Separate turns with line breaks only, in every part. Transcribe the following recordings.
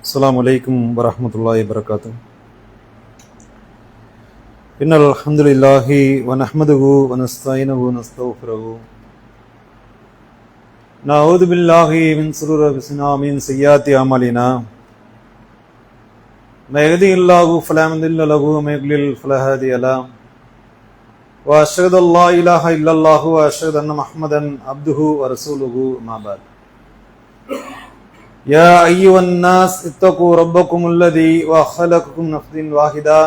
السلام عليكم ورحمة الله وبركاته. إن الحمد لله ونحمده ونستعينه ونستغفره نعوذ بالله من شرور أنفسنا ومن سيئات أعمالنا من يهده الله فلا مضل له ومن يضلل فلا هادي له وأشهد أن لا إله إلا الله وأشهد أن محمدا عبده ورسوله أما بعد. يا أيها الناس اتقوا ربكم الذي خلقكم من نفس واحدة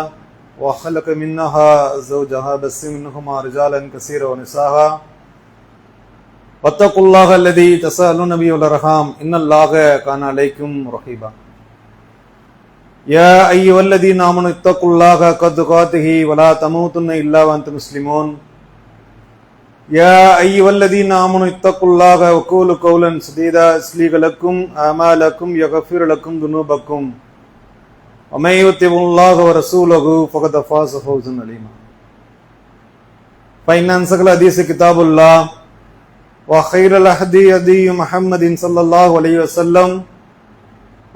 وخلق منها زوجها بث منهما رجالا كثيرا ونساء واتقوا الله الذي تساءلون به والأرحام إن الله كان عليكم رقيبا. يا أيها الذين آمنوا اتقوا الله حق تقاته ولا تموتن إلا وأنتم مسلمون. يا أيها الذين آمنوا اتقوا الله وقولوا قولا سديدا يصلح لكم أعمالكم يغفر لكم ذنوبكم ومن يطع الله ورسوله فقد فاز فوزا عظيما. فإن أصدق الحديث كتاب الله وخير الهدي هدي محمد صلى الله عليه وسلم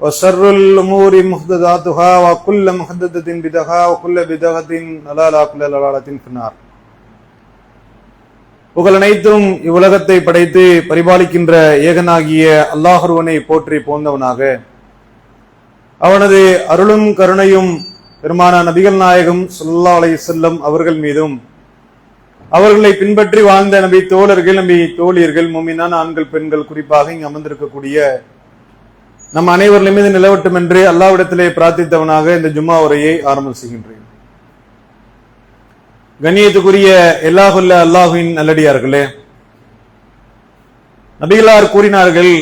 وشر الأمور محدثاتها وكل محدثة بدعة وكل بدعة ضلالة وكل ضلالة في النار. புகழ் அனைத்தும் இவ்வுலகத்தை படைத்து பரிபாலிக்கின்ற ஏகனாகிய அல்லாஹ் ஒருவனை போற்றி போந்தவனாக அவனது அருளும் கருணையும் பெருமான நபிகள் நாயகம் ஸல்லல்லாஹு அலைஹி வஸல்லம் அவர்கள் மீதும் அவர்களை பின்பற்றி வாழ்ந்த நபி தோழர்கள் நபி தோழியர்கள் முஃமினான ஆண்கள் பெண்கள் குறிப்பாக இங்கு அமர்ந்திருக்கக்கூடிய நம் அனைவரின் மீது நிலவட்டும் என்று அல்லாஹ்விடத்திலே பிரார்த்தித்தவனாக இந்த ஜும்மா உரையை ஆரம்பம் செய்கின்றேன். கண்ணியத்துக்குரிய எல்லாஹுல்ல அல்லாஹுவின் நல்லடியார்களே, நபிகளார் கூறினார்கள்,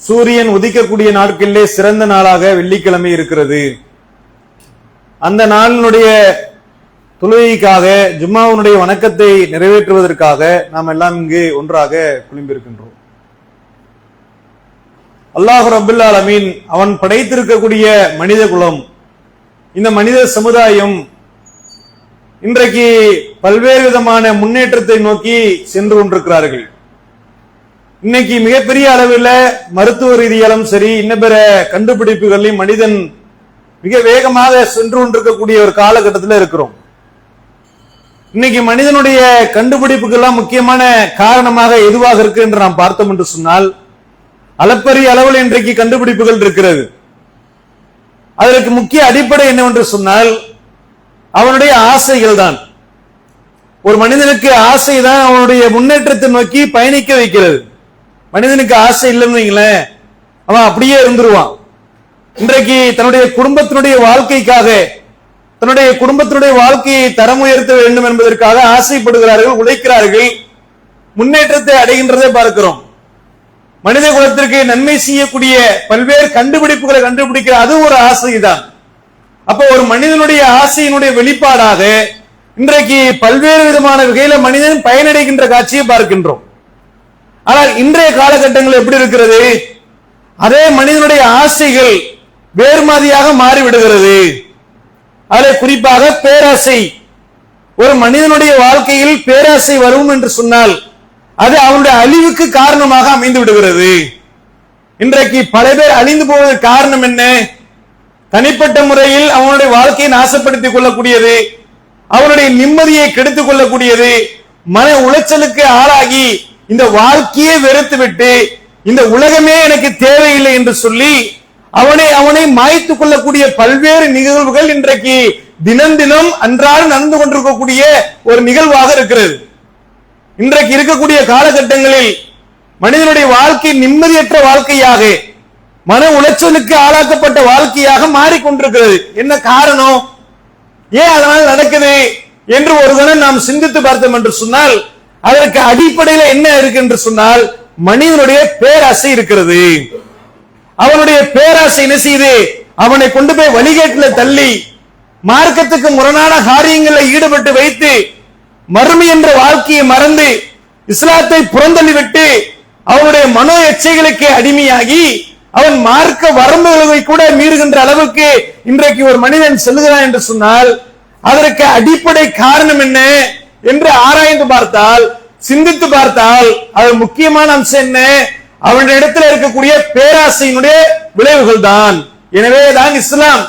சூரியன் உதிக்கக்கூடிய நாட்களிலே சிறந்த நாளாக வெள்ளிக்கிழமை இருக்கிறது. அந்த நாளினுடைய தொழுகைக்காக ஜும்மாவுடைய வணக்கத்தை நிறைவேற்றுவதற்காக நாம் எல்லாம் இங்கு ஒன்றாக குழும்பியிருக்கின்றோம். அல்லாஹ் ரப்பல் ஆலமீன் அவன் படைத்திருக்கக்கூடிய மனித குலம், இந்த மனித சமுதாயம் இன்றைக்கு பல்வேறு விதமான முன்னேற்றத்தை நோக்கி சென்று கொண்டிருக்கிறார்கள். இன்னைக்கு மிகப்பெரிய அளவில் மருத்துவ ரீதியாலும் சரி, இன்ன பிற கண்டுபிடிப்புகளையும் மனிதன் மிக வேகமாக சென்று கொண்டிருக்கக்கூடிய ஒரு காலகட்டத்தில் இருக்கிறோம். இன்னைக்கு மனிதனுடைய கண்டுபிடிப்புக்கெல்லாம் முக்கியமான காரணமாக எதுவாக இருக்கு என்று நாம் பார்த்தோம் என்று சொன்னால், அளப்பரிய அளவில் இன்றைக்கு கண்டுபிடிப்புகள் இருக்கிறது. அதற்கு முக்கிய அடிப்படை என்னவென்று சொன்னால் அவனுடைய ஆசைகள் தான். ஒரு மனிதனுக்கு ஆசை தான் அவனுடைய முன்னேற்றத்தை நோக்கி பயணிக்க வைக்கிறது. மனிதனுக்கு ஆசை இல்லைன்னு வைங்களேன், அவன் அப்படியே இருந்துருவான். இன்றைக்கு தன்னுடைய குடும்பத்தினுடைய வாழ்க்கைக்காக, தன்னுடைய குடும்பத்தினுடைய வாழ்க்கையை தரம் உயர்த்த வேண்டும் என்பதற்காக ஆசைப்படுகிறார்கள், உழைக்கிறார்கள், முன்னேற்றத்தை அடைகின்றதை பார்க்கிறோம். மனித குலத்திற்கு நன்மை செய்யக்கூடிய பல்வேறு கண்டுபிடிப்புகளை கண்டுபிடிக்கிற அது ஒரு ஆசைதான். அப்ப ஒரு மனிதனுடைய ஆசையினுடைய வெளிப்பாடாக இன்றைக்கு பல்வேறு விதமான வகையில மனிதன் பயனடைகின்ற காட்சியை பார்க்கின்றோம். ஆனால் இன்றைய காலகட்டங்கள் எப்படி இருக்கிறது? அதே மனிதனுடைய ஆசைகள் வேறு மாதிரியாக மாறிவிடுகிறது. அதில் குறிப்பாக பேராசை. ஒரு மனிதனுடைய வாழ்க்கையில் பேராசை வரும் என்று சொன்னால் அது அவனுடைய அழிவுக்கு காரணமாக அமைந்து விடுகிறது. இன்றைக்கு பல பேர் அழிந்து போவதற்கு காரணம் என்ன? தனிப்பட்ட முறையில் அவனுடைய வாழ்க்கையை நாசப்படுத்திக் கொள்ளக்கூடியது, அவனுடைய நிம்மதியை கெடுத்துக் கொள்ளக்கூடியது, மன உளைச்சலுக்கு ஆளாகி இந்த வாழ்க்கையை வெறுத்து விட்டு இந்த உலகமே எனக்கு தேவையில்லை என்று சொல்லி அவனை மாய்த்துக் கொள்ளக்கூடிய பல்வேறு நிகழ்வுகள் இன்றைக்கு தினம் தினம் அன்றாடம் நடந்து கொண்டிருக்கக்கூடிய ஒரு நிகழ்வாக இருக்கிறது. இன்றைக்கு இருக்கக்கூடிய காலகட்டங்களில் மனிதனுடைய வாழ்க்கை நிம்மதியற்ற வாழ்க்கையாக, மன உளைச்சலுக்கு ஆளாக்கப்பட்ட வாழ்க்கையாக மாறிக்கொண்டிருக்கிறது. என்ன காரணம்? ஏன் அதனால் நடக்குது என்று ஒரு தினம் நாம் சிந்தித்து பார்த்தோம் என்று சொன்னால் அதற்கு அடிப்படையில் என்ன இருக்கு என்று சொன்னால் மனிதனுடைய பேராசை இருக்கிறது. அவனுடைய பேராசை என்ன செய்து அவனை கொண்டு போய் வழிகேட்டில் தள்ளி மார்க்கத்துக்கு முரணான காரியங்களில் ஈடுபட்டு வைத்து மறுமை என்ற வாழ்க்கையை மறந்து இஸ்லாத்தை புறந்தள்ளிவிட்டு அவனுடைய மனோ எச்சைகளுக்கு அடிமையாகி அவன் மார்க்க வரம்புகளை கூட மீறுகின்ற அளவுக்கு இன்றைக்கு ஒரு மனிதன் செல்கிறான் என்று சொன்னால் அதற்கு அடிப்படை காரணம் என்ன என்று ஆராய்ந்து பார்த்தால், சிந்தித்து பார்த்தால் அது முக்கியமான அம்சம் என்ன? அவனுடைய இடத்துல இருக்கக்கூடிய பேராசையினுடைய விளைவுகள் தான். எனவேதான் இஸ்லாம்,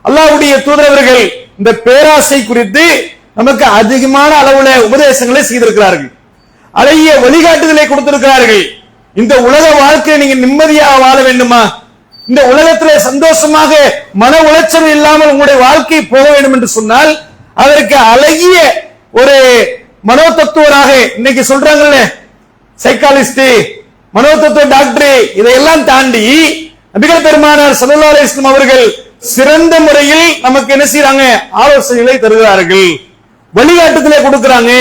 அல்லாஹ்வுடைய தூதரவர்கள் இந்த பேராசை குறித்து நமக்கு அதிகமான அளவுல உபதேசங்களை செய்திருக்கிறார்கள், அழகிய வழிகாட்டுதலை கொடுத்திருக்கிறார்கள். இந்த உலக வாழ்க்கையை நீங்க நிம்மதியாக வாழ வேண்டுமா? இந்த உலகத்திலே சந்தோஷமாக மன உளைச்சல் இல்லாமல் உங்களுடைய வாழ்க்கை போக வேண்டும் என்று சொன்னால் அதற்கு அழகிய ஒரு மனோ தத்துவராக இன்னைக்கு சொல்றாங்கல்ல, சைக்காலஜிஸ்ட், மனோ தத்துவ டாக்டர், இதையெல்லாம் தாண்டி நபிகள் பெருமானார் ஸல்லல்லாஹு அலைஹி வஸல்லம் அவர்கள் சிறந்த முறையில் நமக்கு என்ன செய்யறாங்க? ஆலோசனைகளை தருகிறார்கள், வழிகாட்டுதலை கொடுக்கிறாங்க.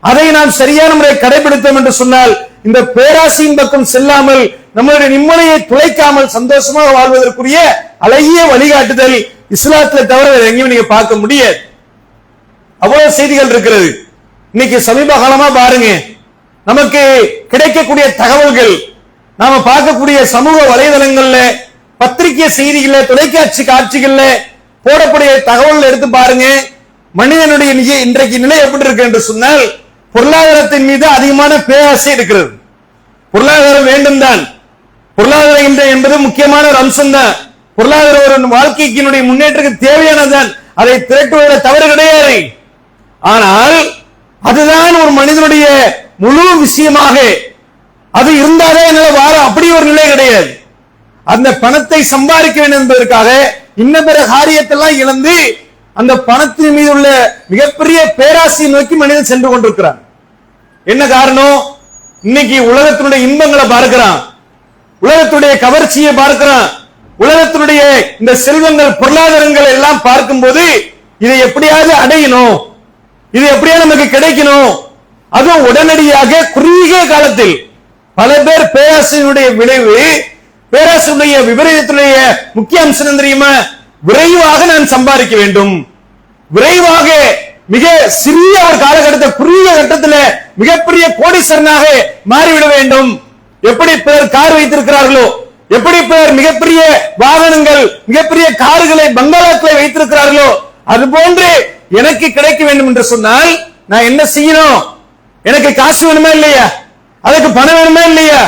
அதை நாம் சரியான முறை கடைபிடித்தோம் என்று சொன்னால் இந்த பேராசையின் பக்கம் செல்லாமல் நம்மளுடைய நிம்மதியை துளைக்காமல் சந்தோஷமாக வாழ்வதற்குரிய அழகிய வழிகாட்டுதல் இஸ்லாத்துல தவிர எங்கேயும் நீங்க பார்க்க முடியாது. அவ்வளவு செய்திகள் இருக்கிறது. இன்னைக்கு சமீப காலமா பாருங்க, நமக்கு கிடைக்கக்கூடிய தகவல்கள், நாம பார்க்கக்கூடிய சமூக வலைதளங்கள்ல, பத்திரிகை செய்திகள்ல, தொலைக்காட்சி காட்சிகள்ல போடக்கூடிய தகவல் எடுத்து பாருங்க. மனிதனுடைய இன்றைக்கு நிலை எப்படி இருக்கு என்று சொன்னால் பொருளாதாரத்தின் மீது அதிகமான பேராசை இருக்கிறது. பொருளாதாரம் வேண்டும் தான், பொருளாதாரம் என்பது முக்கியமான ஒரு அம்சம் தான். பொருளாதார ஒரு வாழ்க்கைக்கு முன்னேற்றத்துக்கு தேவையானதான், அதை திரட்டுவதில் தவறு கிடையாது. ஆனால் அதுதான் ஒரு மனிதனுடைய முழு விஷயமாக, அது இருந்தாலே என்னால வாழ அப்படி ஒரு நிலை கிடையாது. அந்த பணத்தை சம்பாதிக்க வேண்டும் என்பதற்காக இன்ன பிற காரியத்தெல்லாம் இழந்து அந்த பணத்தின் மீது உள்ள மிகப்பெரிய பேராசையை நோக்கி மனிதன் சென்று கொண்டிருக்கிறான். என்ன காரணம்? இன்னைக்கு உலகத்தினுடைய இன்பங்களை பார்க்கிறான், உலகத்துடைய கவர்ச்சியை பார்க்கிறான், உலகத்தினுடைய இந்த செல்வங்கள் பொருளாதாரங்கள் எல்லாம் பார்க்கும்போது இதை எப்படியாவது அடையணும், இது எப்படியா நமக்கு கிடைக்கணும், அதுவும் உடனடியாக குறுகிய காலத்தில். பல பேர் பேராசையினுடைய விளைவு, பேராசையுடைய விபரீதத்துடைய முக்கிய அம்சம் தெரியுமா? விரைவாக நான் சம்பாதிக்க வேண்டும், விரைவாக மிக சிறிய ஒரு காலகட்டத்தை குறுகிய கட்டத்தில் மிகப்பெரிய கோடீஸ்வரனாக மாறிவிட வேண்டும். எப்படி பேர் கார் வைத்திருக்கிறார்களோ, எப்படி பேர் மிகப்பெரிய வாகனங்கள் மிகப்பெரிய கார்களை பங்களாக்களை வைத்திருக்கிறார்களோ, அது போன்று எனக்கு கிடைக்க வேண்டும் என்று சொன்னால் நான் என்ன செய்யணும்? எனக்கு காசு வேணுமா இல்லையா? அதுக்கு பணம் வேணுமா இல்லையா?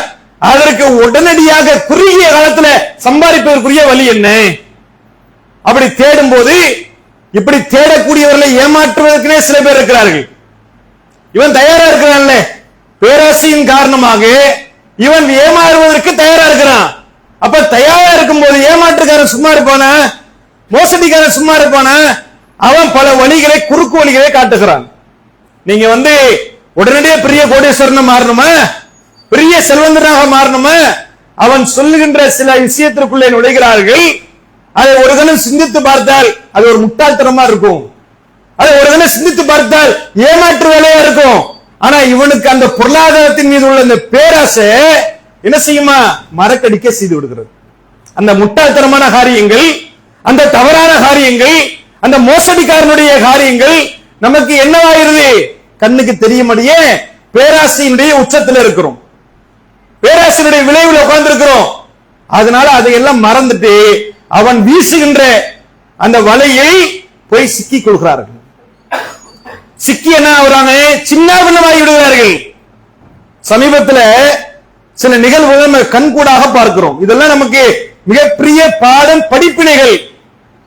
அதற்கு உடனடியாக குறுகிய காலத்துல சம்பாதிப்பதற்குரிய வழி என்ன? அப்படி தேடும் போது இப்படி தேடக்கூடியவர்களை ஏமாற்றுவதற்கே சில பேர் இருக்கிறார்கள். இவன் தயாரா இருக்கிறான்ல, பேராசையின் காரணமாக இவன் ஏமாறுவதற்கு தயாரா இருக்கிறான். அப்ப தயாரா இருக்கும் போது ஏமாற்றுக்காரன் சும்மா இருப்பானா? மோசடிக்காரன் சும்மா இருப்பானா? அவன் பல வழிகளை, குறுக்கு வழிகளை காட்டுகிறான். நீங்க உடனடியே பெரிய கோடீஸ்வரனா மாறணுமா, பெரிய செல்வந்தனாக மாறணுமா? அவன் சொல்லுகின்ற சில விஷயத்திற்குள்ளே நுழைகிறார்கள். அதை ஒரு கணம் சிந்தித்து பார்த்தால் அது ஒரு முட்டாள்தனமா இருக்கும். அதை ஒரு கணம் சிந்தித்து பார்த்தால் ஏமாற்று வேலையா இருக்கும். ஆனா இவனுக்கு அந்த பொருளாதாரத்தின் மீது உள்ள அந்த பேராசை என்ன செய்யுமா? மறக்கடிக்க செய்து விடுகிறது. அந்த முட்டாள்தனமான காரியங்கள், அந்த தவறான காரியங்கள், அந்த மோசடிக்காரனுடைய காரியங்கள் நமக்கு என்னவாயிருது? கண்ணுக்கு தெரியும்படியே பேராசையினுடைய உச்சத்தில் இருக்கிறோம், பேராசையினுடைய விளைவில் உட்கார்ந்து இருக்கிறோம். அதனால அதையெல்லாம் மறந்துட்டு அவன் வீசுகின்ற அந்த வலையை போய் சிக்கிக் கொள்கிறார்கள். சிக்கி என்ன ஆகுறாங்க? சின்ன பின்னமாகி விடுகிறார்கள். சமீபத்தில் சில நிகழ்வுகள் கண்கூடாக பார்க்கிறோம். இதெல்லாம் நமக்கு மிகப்பெரிய பாடம், படிப்பினைகள்.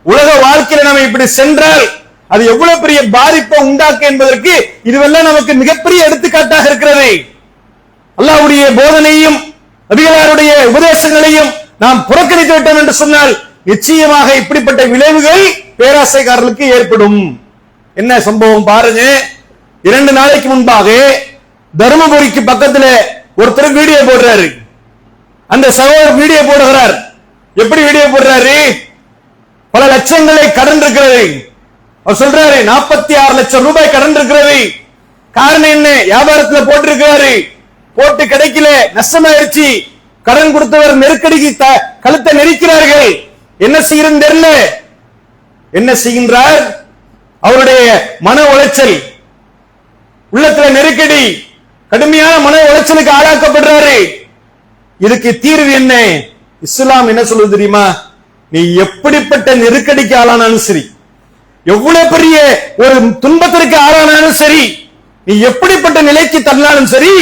உலக வாழ்க்கையில நம்ம இப்படி சென்றால் அது எவ்வளவு பெரிய பாதிப்பை உண்டாக்க என்பதற்கு இதுவெல்லாம் நமக்கு மிகப்பெரிய எடுத்துக்காட்டாக இருக்கிறது. அல்லாஹ்வுடைய போதனையும் நபிகளாருடைய உபதேசங்களையும் நாம் புறக்கணித்து விட்டோம் என்று சொன்னால் நிச்சயமாக இப்படிப்பட்ட விளைவுகள் பேராசைக்காரர்களுக்கு ஏற்படும். என்ன சம்பவம் பாருங்க. 2 நாளைக்கு முன்பாக தர்மபுரிக்கு பக்கத்துல ஒருத்தர் வீடியோ போடுறாரு. அந்த சகோதரர் வீடியோ போடுகிறார். எப்படி வீடியோ போடுறாரு? பல லட்சங்களை கடன் இருக்கிறது. அவர் சொல்றாரு 46 லட்சம் ரூபாய் கடன் இருக்கிறது. காரணம் என்ன? வியாபாரத்தில் போட்டிருக்கிறாரு, போட்டு கிடைக்கல, நஷ்டமாயிருச்சு. கடன் கொடுத்தவர் நெருக்கடிக்கு கழுத்தை நெரிக்கிறார்கள். என்ன செய்யறது தெரியல. என்ன செய்கின்றார்? அவருடைய மன உளைச்சல், உள்ளத்துல நெருக்கடி, கடுமையான மன உளைச்சலுக்கு ஆளாக்கப்படுறாரு. இதுக்கு தீர்வு என்ன? இஸ்லாம் என்ன சொல்லுது தெரியுமா? நீ எப்படிப்பட்ட நெருக்கடிக்கு ஆளானாலும் சரி, எவ்வளவு பெரிய ஒரு துன்பத்திற்கு ஆளானாலும் சரி, நீ எப்படிப்பட்ட நிலைக்கு தள்ளினாலும் சரி,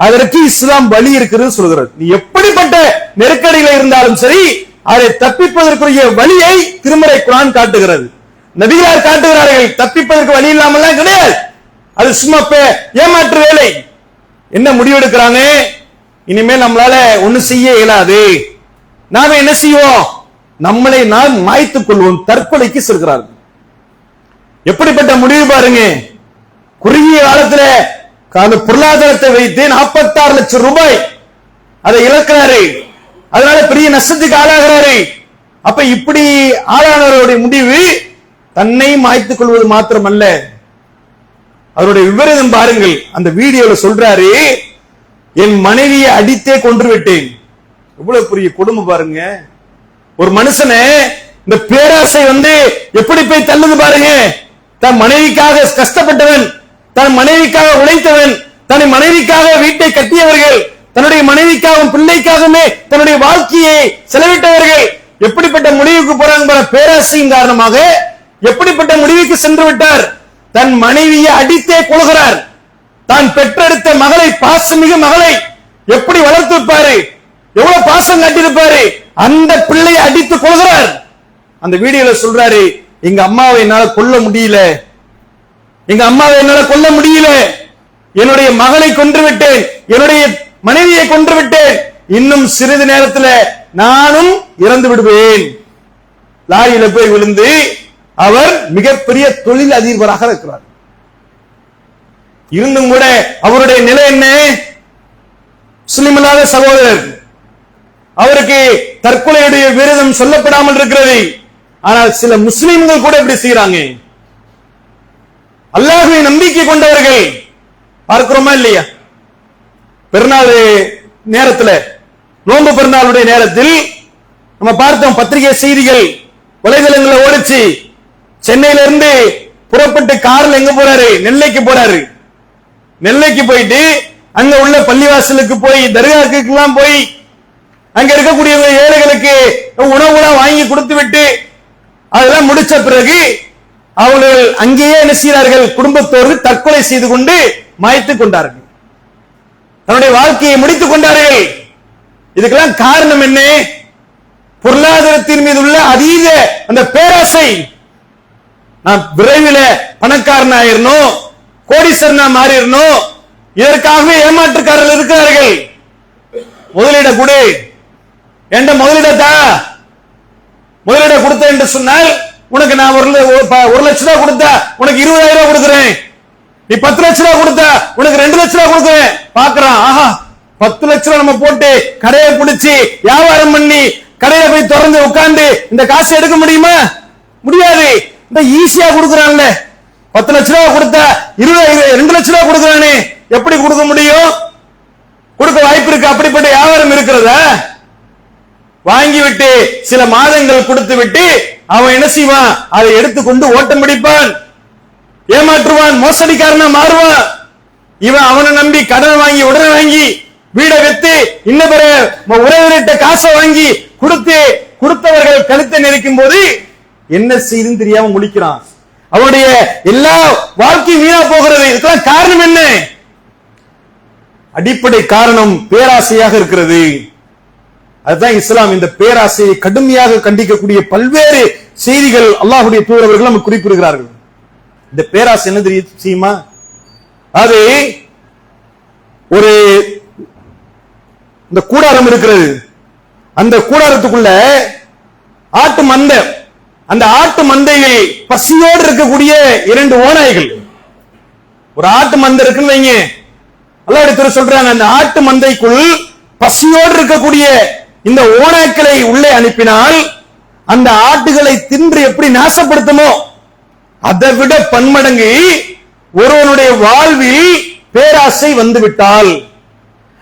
அதற்கு இஸ்லாம் வழி இருக்கிறது சொல்கிறது. நீ எப்படிப்பட்ட நெருக்கடியில் இருந்தாலும் சரி, அதை தப்பிப்பதற்குரிய வழியை திருமறை குர்ஆன் காட்டுகிறது, நபிகளார் காட்டுகிறார்கள். தப்பிப்பதற்கு வழி இல்லாமலாம் கிடையாது. அது சும்மா ஏமாற்று வேலை. என்ன முடிவெடுக்கிறாங்க? இனிமேல் நம்மளால ஒண்ணு செய்ய இயலாது, நாம என்ன செய்வோம்? நம்மளை நாம் மாய்த்துக் கொள்வோம், தற்கொலைக்கு செல்கிறார்கள். எப்படிப்பட்ட முடிவு பாருங்க. குறுகிய காலத்துல பொருளாதாரத்தை வைத்து 46 லட்சம் ரூபாய் அதை இழக்கிறாரு. அதனால பெரிய நஷ்டத்துக்கு ஆளாகிறாரு. அப்ப இப்படி ஆளானவருடைய முடிவு தன்னை மாய்த்துக் கொள்வது மாத்திரமல்ல, அவருடைய விபரீதம் பாருங்கள். அந்த வீடியோல சொல்றாரு, என் மனைவியை அடித்தே கொன்று விட்டேன். எவ்வளவு பெரிய கொடுமை பாருங்க. ஒரு மனுஷனை இந்த பேராசை எப்படி போய் தள்ளுது பாருங்க. தன் மனைவிக்காக கஷ்டப்பட்டவன், தன் மனைவிக்காக உழைத்தவன், தன் மனைவிக்காக வீட்டை கட்டியவர்கள், தன்னுடைய மனைவிக்காகவும் பிள்ளைக்காகவே தன்னுடைய வாழ்க்கையை செலவிட்டவர்கள் எப்படிப்பட்ட முடிவுக்கு போறாங்க? பேராசையின் காரணமாக எப்படிப்பட்ட முடிவுக்கு சென்று விட்டார்? தன் மனைவியை அடித்தே கொள்கிறார். தான் பெற்றெடுத்த மகளை, பாசமிகு மகளை எப்படி வளர்த்திருப்பாரு, எவ்வளவு பாசம் காட்டியிருப்பாரு, அந்த பிள்ளையை அடித்து கொள்கிறார். அந்த வீடியோல சொல்றாரு, எங்க அம்மாவை என்னால கொல்ல முடியல, எங்க அம்மாவை என்னால கொல்ல முடியல, என்னுடைய மகளை கொன்று விட்டேன், என்னுடைய மனைவியை கொன்று விட்டேன், இன்னும் சிறிது நேரத்தில் நானும் இறந்து விடுவேன். லாரியில போய் விழுந்து அவர் மிகப்பெரிய தொழில் அதிபராக இருக்கிறார். இருந்தும் கூட அவருடைய நிலை என்ன? முஸ்லிம் அல்லாத சகோதரர். அவருக்கு தற்கொலையுடைய விரதம் சொல்லப்படாமல் இருக்கிறது. ஆனால் சில முஸ்லிம்கள் கூட இப்படி செய்யறாங்க. அல்லாஹ்வை நம்பிக்கை கொண்டவர்கள் பார்க்கிறோமா இல்லையா? பெருநாள் நேரத்தில், நோன்பு பெருநாளுடைய நேரத்தில் நம்ம பார்த்தோம், பத்திரிகை செய்திகள் வலைதளங்களில் ஓடிச்சு. சென்னையில இருந்து புறப்பட்டு கார்ல எங்க போறாரு? நெல்லைக்கு போறாரு. நெல்லைக்கு போயிட்டு அங்க உள்ள பள்ளிவாசலுக்கு போய் தர்காவுக்கு எல்லாம் போய் அங்க இருக்கக்கூடிய ஏழைகளுக்கு உணவுலாம் வாங்கி கொடுத்து விட்டு அதெல்லாம் முடிச்ச பிறகு அவர்கள் அங்கேயே என்ன செய்கிறார்கள்? குடும்பத்தோடு தற்கொலை செய்து கொண்டு மாய்த்துக் கொண்டார்கள். தன்னுடைய வாழ்க்கையை முடித்துக் கொண்டார்கள். இதுக்கெல்லாம் காரணம் என்ன? பொருளாதாரத்தின் மீது உள்ள அதீத அந்த பேராசை. நான் விரைவில் பணக்காரன் ஆயிரணும், கோடீஸ்வரனா மாறிடணும், இதற்காகவே ஏமாற்றுக்காரர்கள் இருக்கிறார்கள். முதலீட கொடு, என்ற முதலீடத்தா முதலீட கொடுத்த என்று சொன்னால் உனக்கு நான் 1 லட்சம் ரூபாய் கொடுத்தா உனக்கு 20,000 ரூபாய் கொடுக்கிறேன், நீ 10 லட்சம் ரூபாய் கொடுத்தா உனக்கு 2 லட்சம் ரூபாய் கொடுக்கிறேன். பாக்குறான், ஆஹா 10 லட்சம் ரூபாய் நம்ம போட்டு கடையை பிடிச்சி வியாபாரம் பண்ணி கடையை போய் திறந்து உட்கார்ந்து இந்த காசை எடுக்க முடியுமா? முடியாது. இந்த ஈஸியா கொடுக்கறான்ல, 10 லட்சம் ரூபாய் கொடுத்தா 2 லட்சம் ரூபாய் கொடுக்கறானே, எப்படி கொடுக்க முடியும்? கொடுக்க வாய்ப்பு இருக்கு? அப்படிப்பட்ட வியாபாரம் இருக்கிறதா? வாங்கிவிட்டு சில மாதங்கள் கொடுத்து விட்டு அவன் என்ன செய்வான்? அதை எடுத்துக்கொண்டு ஓட்டம் பிடிப்பான், ஏமாற்றுவான், மோசடிக்காரனா மாறுவான். இவன் அவனை நம்பி கடன் வாங்கி உடனே வாங்கி வீடை வித்து இன்னும் உறவினர்கிட்ட காசை வாங்கி கொடுத்தவர்கள் கழுத்தை நெரிக்கும் போது என்ன செய்துன்னு தெரியாம முழிக்கிறான். அவனுடைய எல்லா வாழ்க்கையும் வீணா போகிறது. இதுக்கெல்லாம் காரணம் என்ன? அடிப்படை காரணம் பேராசையாக இருக்கிறது. அதுதான் இஸ்லாம் இந்த பேராசையை கடுமையாக கண்டிக்கக்கூடிய பல்வேறு செய்திகள் அல்லாஹ்வுடைய தூதர்கள் நமக்கு குறிப்பிடுகிறார்கள். இந்த பேராசை என்ன தெரியுமா? அது ஒரு இந்த கூடாரம் இருக்கிறது. அந்த கூடாரத்துக்குள்ள ஆட்டு மந்தை, அந்த ஆட்டு மந்தையில் பசியோடு இருக்கக்கூடிய 2 ஓநாய்கள். ஒரு ஆட்டு மந்தை இருக்குன்னு வைங்க, அல்லாஹ்வுடைய தூதர் சொல்றாங்க, அந்த ஆட்டு மந்தைக்குள் பசியோடு இருக்கக்கூடிய இந்த ஓநாய்க்களை உள்ளே அனுப்பினால் அந்த ஆட்டுகளை தின்று எப்படி நாசப்படுத்துமோ அதை விட பன்மடங்கு ஒருவனுடைய வாழ்வில் பேராசை வந்துவிட்டால்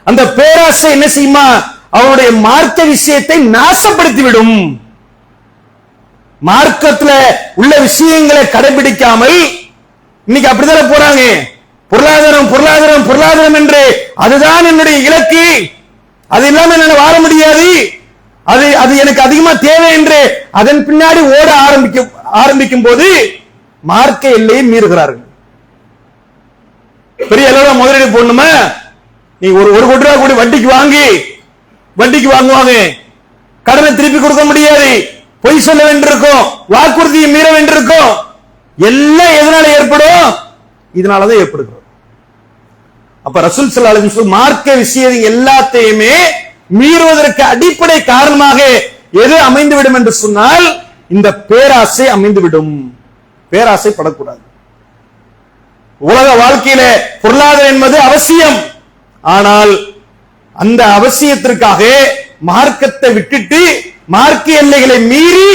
அந்த பேராசை என்ன செய்யுமா? அவனுடைய மார்க்க விஷயத்தை நாசப்படுத்திவிடும். மார்க்கத்துல உள்ள விஷயங்களை கடைபிடிக்காமல் இன்னைக்கு அப்படிதான் போறாங்க. பொருளாதாரம் பொருளாதாரம் பொருளாதாரம் என்று அதுதான் என்னுடைய இலக்கு, அது இல்லாம என்னால வாழ முடியாது, அது எனக்கு அதிகமா தேவை என்று அதன் பின்னாடி ஓட ஆரம்பிக்கும் போது மார்க்க எல்லையை மீறுகிறார்கள். பெரிய அளவுல முதலீடு போடணுமா? நீ ஒரு கோடி ரூபாய் கூடி வட்டிக்கு வாங்குவாங்க, கடனை திருப்பி கொடுக்க முடியாது, பொய் சொல்ல வேண்டியிருக்கும், வாக்குறுதியை மீற வேண்டியிருக்கும். எல்லாம் எதனால ஏற்படும்? இதனாலதான் ஏற்படுகிறது. அப்ப ரசூல் ஸல்லல்லாஹு அலைஹி வஸல்லம் மார்க்க விஷயம் எல்லாத்தையுமே மீறுவதற்கு அடிப்படை காரணமாக எது அமைந்துவிடும் என்று சொன்னால் இந்த பேராசை அமைந்துவிடும். பேராசை படக்கூடாது. உலக வாழ்க்கையில பொருளாதாரம் என்பது அவசியம். ஆனால் அந்த அவசியத்திற்காக மார்க்கத்தை விட்டுட்டு மார்க்க எல்லைகளை மீறி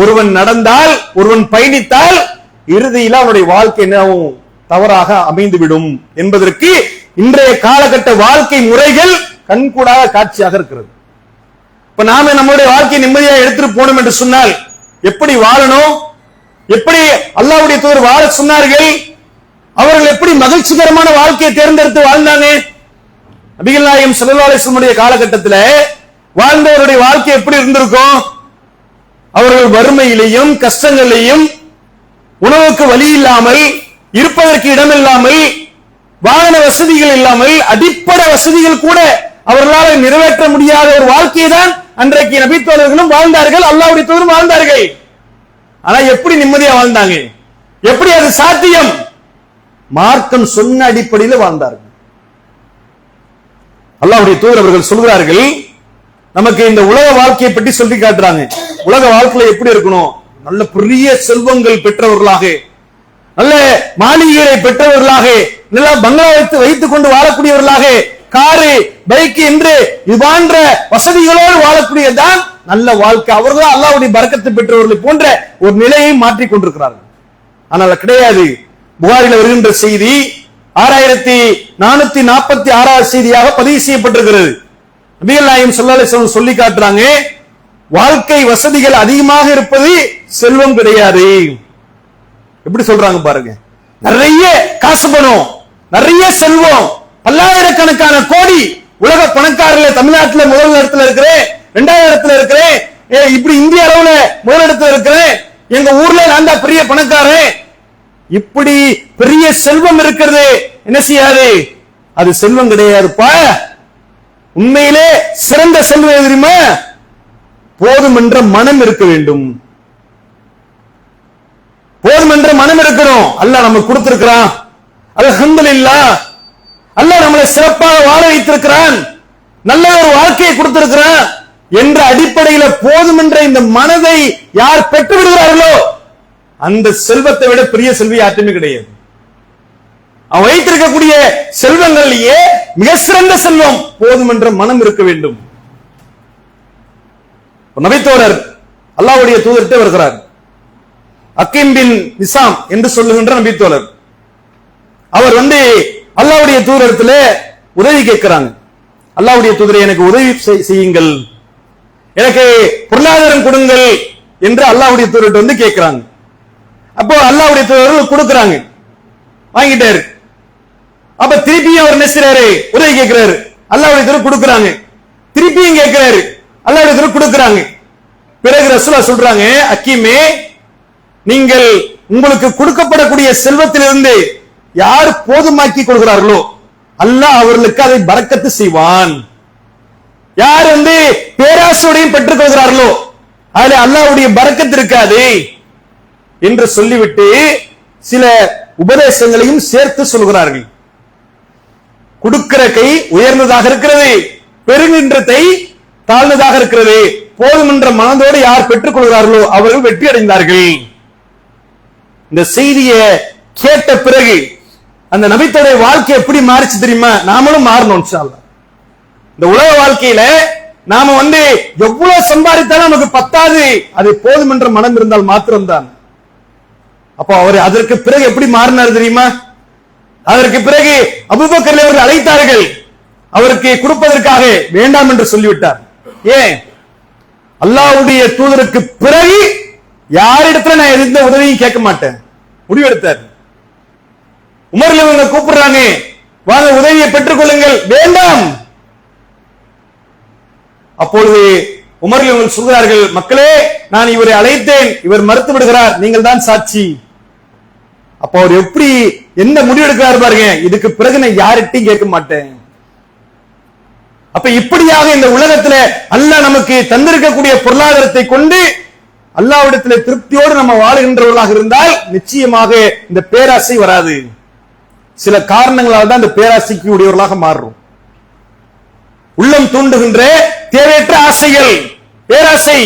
ஒருவன் நடந்தால், ஒருவன் பயணித்தால் இறுதியில் அவனுடைய வாழ்க்கை என்னவும் தவறாக அமைந்துவிடும் என்பதற்கு இன்றைய காலகட்ட வாழ்க்கை முறைகள் கண்கூடாக காட்சியாக இருக்கிறது. இப்ப நாம நம்மளுடைய வாழ்க்கையை நிம்மதியாக எடுத்துட்டு போனோம் என்று சொன்னால் எப்படி வாழணும்? எப்படி அல்லாஹ்வுடைய தூதர் வாழ சொன்னார்கள்? அவர்கள் எப்படி மகிழ்ச்சிகரமான வாழ்க்கையை தேர்ந்தெடுத்து வாழ்ந்தாங்க? நபிகள் நாயகம் ஸல்லல்லாஹு அலைஹி வஸல்லம் காலகட்டத்தில் வாழ்ந்தவருடைய வாழ்க்கை எப்படி இருந்திருக்கும்? அவர்கள் வறுமையிலையும் கஷ்டங்களிலையும் உணவுக்கு வழி இல்லாமல், இருப்பதற்கு இடம் இல்லாமல், வாகன வசதிகள் இல்லாமல், அடிப்படை வசதிகள் கூட அவர்களால் நிறைவேற்ற முடியாத ஒரு வாழ்க்கையை தான் அன்றைக்கு நபித்தோழர்களும் வாழ்ந்தார்கள், அல்லாஹ்வுடைய தூதரும் வாழ்ந்தார்கள். ஆனா எப்படி நிம்மதியா வாழ்ந்தாங்க? எப்படி அது சாத்தியம்? மார்க்கம் சொன்ன அடிப்படையில் வாழ்ந்தார்கள். அல்லாஹ்வுடைய தூதர் அவர்கள் சொல்கிறார்கள், நமக்கு இந்த உலக வாழ்க்கையை பற்றி சொல்லி காட்டுறாங்க. உலக வாழ்க்கையில எப்படி இருக்கணும்? நல்ல பெரிய செல்வங்கள் பெற்றவர்களாக, நல்ல மாளிகைகளை பெற்றவர்களாக, நல்ல பங்களா வைத்துக் கொண்டு வாழக்கூடியவர்களாக, காரு பைக் என்று இதுபோன்ற வசதிகளோடு வாழக்கூடியதான் நல்ல வாழ்க்கை. அவர்கள் அல்லாஹ்வுடைய பரக்கத்தை பெற்றவர்களை போன்ற ஒரு நிலையை மாற்றிக் கொண்டிருக்கிறார்கள். ஆனால் கிடையாது. புகாரில் வருகின்ற செய்தி 6446 செய்தியாக பதிவு செய்யப்பட்டிருக்கிறது. நபிகள் நாயகம் ஸல்லல்லாஹு அலைஹி வஸல்லம் சொல்லி காட்டுறாங்க, வாழ்க்கை வசதிகள் அதிகமாக இருப்பது செல்வம் கிடையாது. எப்படி சொல்றாங்க பாருங்க. நிறைய காசு பணம், நிறைய செல்வம், பல்லாயிரக்கணக்கான கோடி, உலக பணக்காரர்ல தமிழ்நாட்டில் முதல் இடத்துல இருக்கிறேன், 2வது இடத்துல இருக்கிறேன், இப்படி இந்திய அளவுல முதல் இடத்துல இருக்கிறேன், எங்க ஊர்ல நான் தான் பெரிய பணக்காரன். இப்படி பெரிய செல்வம் இருக்கிறது என்ன செய்யாது? அது செல்வம் கிடையாதுப்பா. உண்மையிலே சிறந்த செல்வம் தெரியுமா? போதும் என்ற மனம் இருக்க வேண்டும். போதும் என்ற மனம் இருக்கணும். அல்லாஹ் நமக்கு கொடுத்திருக்கிறான், அல்ஹம்துலில்லாஹ். அல்லாஹ் நம்மளை சிறப்பாக வாழ வைத்திருக்கிறான், நல்ல ஒரு வாழ்க்கையை கொடுத்திருக்கிறான் என்ற அடிப்படையில போதும் என்ற இந்த மனதை யார் பெற்று விடுகிறார்களோ அந்த செல்வத்தை விட பெரிய செல்வி யாருமே கிடையாது. அவன் வைத்திருக்கக்கூடிய செல்வங்களிலேயே மிக சிறந்த செல்வம் போதும் என்ற மனம் இருக்க வேண்டும். நபித்தோழர் அல்லாஹ்வுடைய தூதர்கிட்ட வருகிறார். அக்கீம் பின் நிசாம் என்று சொல்லுகின்ற நபித்தோழர். அவர் அல்லாஹ்வுடைய தூதரிடத்துல உதவி கேட்கிறாங்க. அல்லாஹ்வுடைய தூதரை எனக்கு உதவி செய்யுங்கள், எனக்கு பொருளாதாரம் கொடுங்கள் என்று அல்லாஹ்வுடைய தூதர்கிட்ட கேட்கிறாங்க. அப்போ அல்லாஹ்வுடைய தூதர் கொடுக்கறாங்க, வாங்கிட்டாரு. அப்ப திருப்பியும் அவர் நெசுறாரு, உதவி கேட்கிறாரு, அல்லாஹ்வுடைய தூதர் கொடுக்கறாங்க. திருப்பியும் கேட்கிறாரு, அல்லாஹ்வுடைய தூதர் கொடுக்கறாங்க. பிறகு ரசூலுல்லாஹ் சொல்றாங்க, அக்கீமே, நீங்கள் உங்களுக்கு கொடுக்கப்படக்கூடிய செல்வத்திலிருந்து யார் போதுமாக்கி கொள்கிறார்களோ அல்லாஹ் அவர்களுக்கு அதை பரக்கத்து செய்வான். யார் பேராசையோடையும் பெற்றுக் கொள்கிறார்களோ அதுல அல்லாஹ்வுடைய பரக்கத்து இருக்காது என்று சொல்லிவிட்டு சில உபதேசங்களையும் சேர்த்து சொல்கிறார்கள். கொடுக்கிற கை உயர்ந்ததாக இருக்கிறது, பெறுகின்ற கை தாழ்ந்ததாக இருக்கிறது. போதும் என்ற மனதோடு யார் பெற்றுக் கொள்கிறார்களோ அவர்கள் வெற்றி அடைந்தார்கள். இந்த செய்தியை கேட்ட பிறகு அந்த நபித்தோடைய வாழ்க்கை எப்படி மாறிச்சு தெரியுமா? நாமளும் மாறணும் இன்ஷா அல்லாஹ். இந்த உலக வாழ்க்கையில நாம எவ்வளவு சம்பாதித்தாலும் நமக்கு பத்தாது, அது போதும் என்ற மனம் இருந்தால் மாத்திரம்தான். அப்போ அவர் அதற்கு பிறகு எப்படி மாறினார் தெரியுமா? அதற்கு பிறகு அபூபக்கர் அவர்கள் அழைத்தார்கள், அவருக்கு கொடுப்பதற்காக வேண்டாம் என்று சொல்லிவிட்டார். ஏன்? அல்லாஹ்வுடைய தூதருக்கு பிறகு யாரிடத்துல நான் எந்த உதவியும் கேட்க மாட்டேன் முடிவெடுத்தார். உமர்ல இவங்க கூப்பிடுறாங்க, வாங்க உதவியை பெற்றுக் கொள்ளுங்கள், வேண்டாம். அப்பொழுது உமர்ல இவங்க சொல்கிறார்கள், மக்களே, நான் இவரை அழைத்தேன், இவர் மறுத்து விடுகிறார், நீங்கள் தான் சாட்சி. அப்ப அவர் எப்படி என்ன முடிவெடுக்கிறார் பாருங்க, இதுக்கு பிறகு நான் யார்கிட்டையும் கேட்க மாட்டேன். அப்ப இப்படியாக இந்த உலகத்துல அல்லாஹ் நமக்கு தந்திருக்கக்கூடிய பொருளாதாரத்தை கொண்டு அல்லாஹ்விடத்திலே திருப்தியோடு நம்ம வாழுகின்றவர்களாக இருந்தால் நிச்சயமாக இந்த பேராசை வராது. சில காரணங்களால் தான் இந்த பேராசைக்கு உடையவர்களாக மாறும். உள்ளம் தூண்டுகின்ற தேவையற்ற ஆசைகள், பேராசை.